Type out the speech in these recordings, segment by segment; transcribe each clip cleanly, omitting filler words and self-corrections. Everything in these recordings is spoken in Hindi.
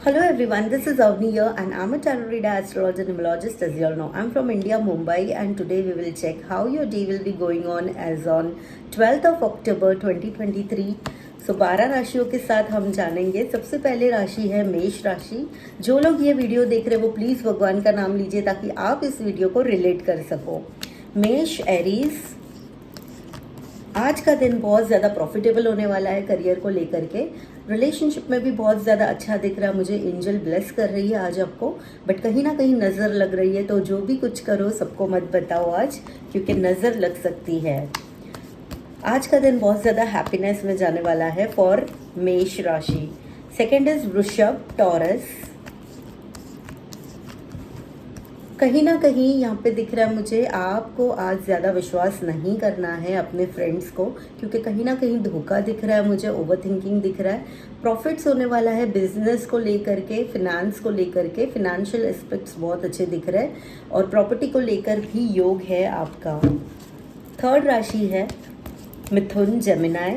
Hello everyone, this is Avni here and I'm a tarot reader, astrologer, numerologist as you all know. I'm from India, Mumbai and today we will check how your day will be going on as on 12th of October 2023. सो 12 राशियों के साथ हम जानेंगे। सबसे पहले राशि है मेष राशि। जो लोग ये वीडियो देख रहे हैं वो प्लीज़ भगवान का नाम लीजिए ताकि आप इस वीडियो को रिलेट कर सको। मेष एरीज, आज का दिन बहुत ज़्यादा प्रॉफिटेबल होने वाला है करियर को लेकर के। रिलेशनशिप में भी बहुत ज़्यादा अच्छा दिख रहा है मुझे। एंजल ब्लेस कर रही है आज आपको, बट कहीं ना कहीं नज़र लग रही है, तो जो भी कुछ करो सबको मत बताओ आज, क्योंकि नज़र लग सकती है। आज का दिन बहुत ज़्यादा हैप्पीनेस में जाने वाला है फॉर मेष राशि। सेकेंड इज वृषभ, टॉरस। कहीं ना कहीं यहाँ पे दिख रहा है मुझे आपको आज ज़्यादा विश्वास नहीं करना है अपने फ्रेंड्स को, क्योंकि कहीं ना कहीं धोखा दिख रहा है मुझे, ओवर थिंकिंग दिख रहा है। प्रॉफिट्स होने वाला है बिजनेस को लेकर के, फिनेंस को लेकर के, फिनेंशियल एस्पेक्ट्स बहुत अच्छे दिख रहे हैं और प्रॉपर्टी को लेकर भी योग है आपका। थर्ड राशि है मिथुन, जेमिनाई।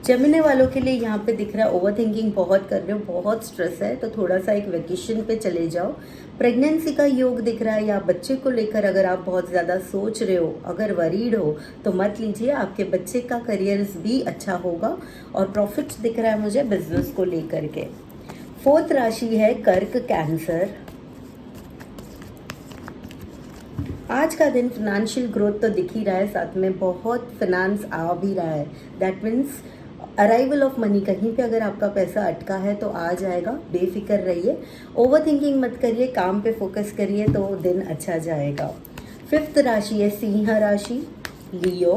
जेमिनी वालों के लिए यहाँ पे दिख रहा है ओवर थिंकिंग बहुत कर रहे हो, बहुत स्ट्रेस है, तो थोड़ा सा एक वेकेशन पे चले जाओ। प्रेगनेंसी का योग दिख रहा है या बच्चे को लेकर अगर आप बहुत ज़्यादा सोच रहे हो, अगर वरीड हो तो मत लीजिए। आपके बच्चे का करियर भी अच्छा होगा और प्रॉफिट्स दिख रहा है मुझे बिजनेस को लेकर के। फोर्थ राशि है कर्क, कैंसर। आज का दिन फिनेंशियल ग्रोथ तो दिख ही रहा है, साथ में बहुत फिनेंस आ भी रहा है। That means arrival of money, कहीं पे अगर आपका पैसा अटका है तो आ जाएगा, बेफिक्र रहिए। ओवर थिंकिंग मत करिए, काम पे फोकस करिए तो दिन अच्छा जाएगा। फिफ्थ राशि है सिंह राशि, लियो।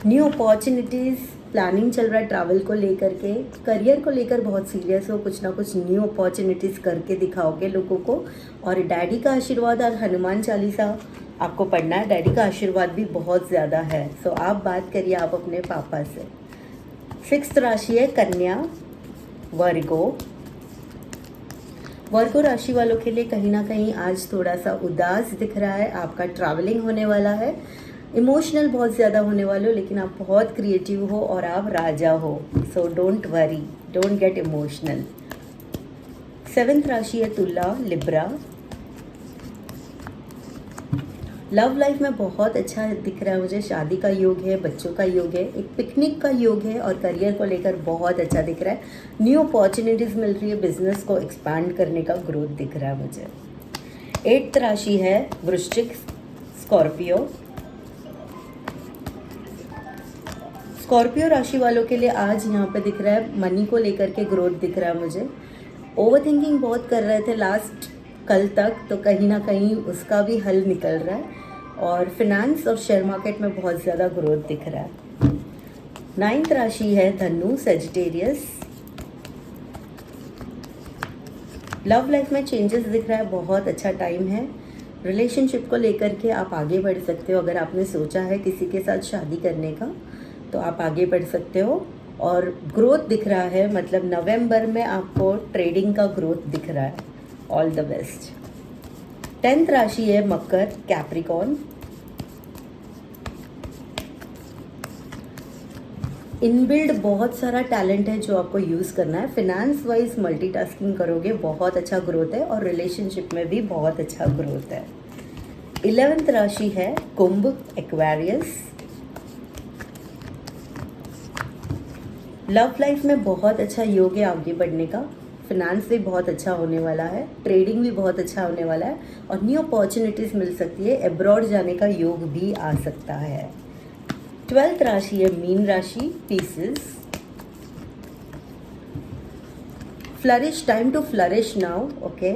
न्यू अपॉर्चुनिटीज, प्लानिंग चल रहा है ट्रैवल को लेकर के। करियर को लेकर बहुत सीरियस हो, कुछ ना कुछ न्यू अपॉर्चुनिटीज करके दिखाओगे लोगों को। और डैडी का आशीर्वाद और हनुमान चालीसा आपको पढ़ना है, डैडी का आशीर्वाद भी बहुत ज़्यादा है। सो आप बात करिए आप अपने पापा से। सिक्स्थ राशि है कन्या, वर्गो। वर्गो राशि वालों के लिए कहीं ना कहीं आज थोड़ा सा उदास दिख रहा है। आपका ट्रैवलिंग होने वाला है, इमोशनल बहुत ज़्यादा होने वाले हो, लेकिन आप बहुत क्रिएटिव हो और आप राजा हो। So don't worry, don't get emotional. Seventh राशि है तुला, लिब्रा। लव लाइफ में बहुत अच्छा दिख रहा है मुझे। शादी का योग है, बच्चों का योग है, एक पिकनिक का योग है और करियर को लेकर बहुत अच्छा दिख रहा है। न्यू अपॉर्चुनिटीज मिल रही है, बिजनेस को एक्सपांड करने का ग्रोथ दिख रहा है मुझे। एट्थ राशि है वृश्चिक, स्कॉर्पियो। स्कॉर्पियो राशि वालों के लिए आज यहाँ पे दिख रहा है मनी को लेकर के ग्रोथ दिख रहा है मुझे। ओवर थिंकिंग बहुत कर रहे थे लास्ट कल तक, तो कहीं ना कहीं उसका भी हल निकल रहा है और फिनेंस और शेयर मार्केट में बहुत ज़्यादा ग्रोथ दिख रहा है। नाइन्थ राशि है धनु, सेजिटेरियस। लव लाइफ में चेंजेस दिख रहा है, बहुत अच्छा टाइम है। रिलेशनशिप को लेकर के आप आगे बढ़ सकते हो। अगर आपने सोचा है किसी के साथ शादी करने का तो आप आगे बढ़ सकते हो। और ग्रोथ दिख रहा है, मतलब नवंबर में आपको ट्रेडिंग का ग्रोथ दिख रहा है। All the best. 10th राशि है मकर, कैप्रिकॉर्न। इनबिल्ड बहुत सारा टैलेंट है जो आपको यूज़ करना है। फिनेंस वाइज मल्टीटास्किंग करोगे, बहुत अच्छा ग्रोथ है और रिलेशनशिप में भी बहुत अच्छा ग्रोथ है। 11th राशि है कुंभ, एक्वेरियस। लव लाइफ में बहुत अच्छा योग है आगे बढ़ने का। फिनेंस भी बहुत अच्छा होने वाला है, ट्रेडिंग भी बहुत अच्छा होने वाला है और न्यू अपॉर्चुनिटीज मिल सकती है। अब्रॉड जाने का योग भी आ सकता है। 12th राशि है मीन राशि, Pisces. Flourish, time to flourish now. Okay,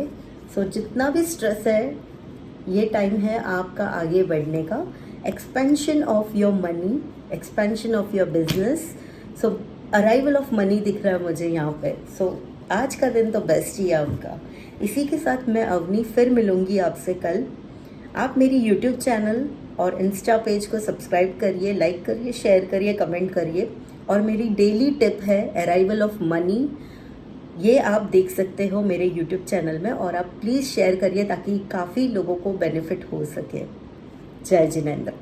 so जितना भी स्ट्रेस है ये टाइम है आपका आगे बढ़ने का। Expansion of your money, expansion of your business. So arrival of money दिख रहा है मुझे यहाँ पे। सो आज का दिन तो बेस्ट ही है आपका। इसी के साथ मैं अवनी फिर मिलूंगी आपसे कल। आप मेरी यूट्यूब चैनल और इंस्टा पेज को सब्सक्राइब करिए, लाइक करिए, शेयर करिए, कमेंट करिए। और मेरी डेली टिप है अराइवल ऑफ मनी, ये आप देख सकते हो मेरे यूट्यूब चैनल में और आप प्लीज़ शेयर करिए ताकि काफ़ी लोगों को बेनिफिट हो सके। जय जिनेंद्र।